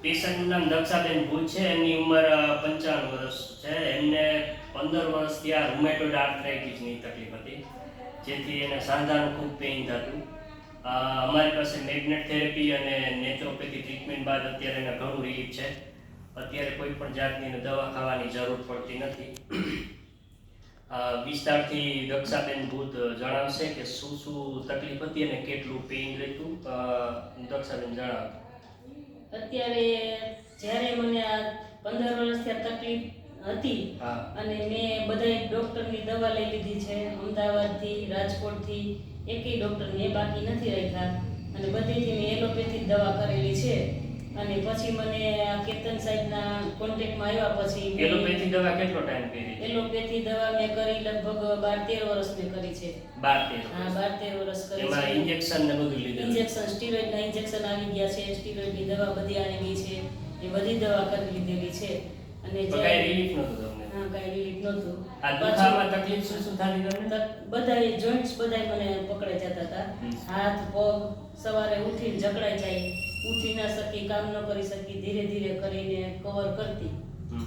પેશન્ટનું નામ દક્ષાબેન ભૂલ છે. એમની ઉંમર 55 વર્ષ છે. એમને 15 વર્ષથી આ રૂમેટોઇડ આર્થરાઇટિસની તકલીફ હતી, જેથી એને સાંધાનું ખૂબ પેઇન થતું. અમારી પાસે મેગ્નેટ થેરેપી અને નેચરોપેથી ટ્રીટમેન્ટ બાદ અત્યારે એને ઘણું રિલીફ છે. અત્યારે કોઈ પણ જાતની દવા ખાવાની જરૂર પડતી નથી. વિસ્તારથી દક્ષાબેન ભૂત જણાવશે કે શું શું તકલીફ હતી અને કેટલું પેઇન રહેતું. દક્ષાબેન જણાવો. અત્યારે જ્યારે મને આ 15 વર્ષથી આ તકલીફ હતી અને મેં બધા ડૉક્ટરની દવા લઈ લીધી છે, અમદાવાદથી, રાજકોટથી, એકેય ડૉક્ટરને બાકી નથી રાખ્યા અને બધેથી મેં એલોપેથી દવા કરેલી છે. અને પછી મને આ કેતન સાહેબના કોન્ટેક્ટમાં આવ્યા પછી એલોપેથી દવા કેટલો ટાઈમ કરી? એલોપેથી દવા મેં કરી લગભગ 12-13 વર્ષ મેં કરી છે. 12-13? હા, 12-13 વર્ષ કરી છે. એમાં ઇન્જેક્શન ને બધું લીધું? ઇન્જેક્શન, સ્ટીરોઇડના ઇન્જેક્શન આવી ગયા છે, સ્ટીરોઇડની દવા બધી આવી ગઈ છે. એ બધી દવા કરી લીધેલી છે. અને કઈ રિલીફ નહોતું તમને? હા, કઈ રિલીફ નહોતું. આ દુખાવામાં તકલીફ શું થતી તમને? બધાય જોઈન્ટ્સ બધાય મને પકડાઈ જતા હતા. હાથ પગ સવારે ઉઠીને જકડાઈ જાય, ઉઠી ના શકી, કામ ન કરી શકી, ધીરે ધીરે કરીને કવર કરતી.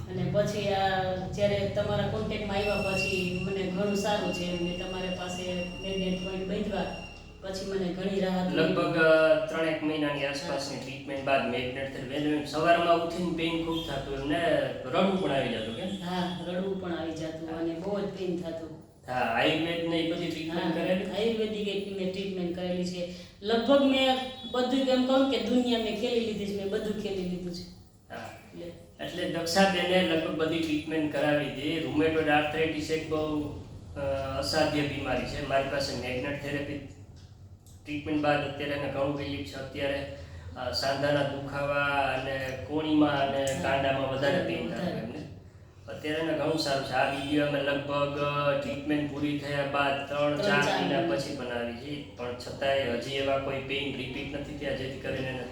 અને પછી આ જ્યારે તમારા કોન્ટેક્ટમાં આવ્યા પછી મને ઘણું સારું છે. મેં તમારી પાસે મેગ્નેટ પોઈન્ટ બાંધવા પછી મને ઘણી રાહત. લગભગ 3-1 મહિનાની આસપાસની ટ્રીટમેન્ટ બાદ મેગ્નેટ થેરેપી સવારમાં ઉઠીને પેઇન ખૂબ થતું, એમને રડવું પણ આવી જતું કે? હા, રડવું પણ આવી જતું અને બહુ જ પેઇન થતું. હા, આયુર્વેદ ને એ બધી ટ્રીટમેન્ટ કરેલી? આયુર્વેદિક મેં ટ્રીટમેન્ટ કરેલી છે. લગભગ મેં બધું એમ કહું કે દુનિયા મેં ખેલી લીધી છે, મેં બધું ખેલી લીધું છે. હા, એટલે દક્ષાબેને લગભગ બધી ટ્રીટમેન્ટ કરાવી હતી. રૂમેટોઇડ આર્થરાઇટિસ એક બહુ અસાધ્ય બીમારી છે. મારી પાસે મેગ્નેટ થેરેપી ટ્રીટમેન્ટ બાદ અત્યારે એને ઘણું રિલીફ છે. અત્યારે સાંધાના દુખાવા અને કોણીમાં અને કાંડામાં વધારે પેઇન થાય એમને. અત્યારે એને ઘણું સારું છે. આ વિડીયો અમે લગભગ ટ્રીટમેન્ટ પૂરી થયા બાદ 3-4 મહિના પછી બનાવી છે, પણ છતાંય હજી એવા કોઈ પેઇન રિપીટ નથી થયા જેથી કરીને એને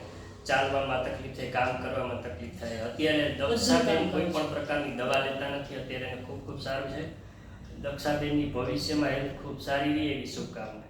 ચાલવામાં તકલીફ થાય, કામ કરવામાં તકલીફ થાય. અત્યારે દક્ષાબેન કોઈ પણ પ્રકારની દવા લેતા નથી. અત્યારે એને ખૂબ ખૂબ સારું છે. દક્ષાબેનની ભવિષ્યમાં હેલ્થ ખૂબ સારી રહે એવી શુભકામના.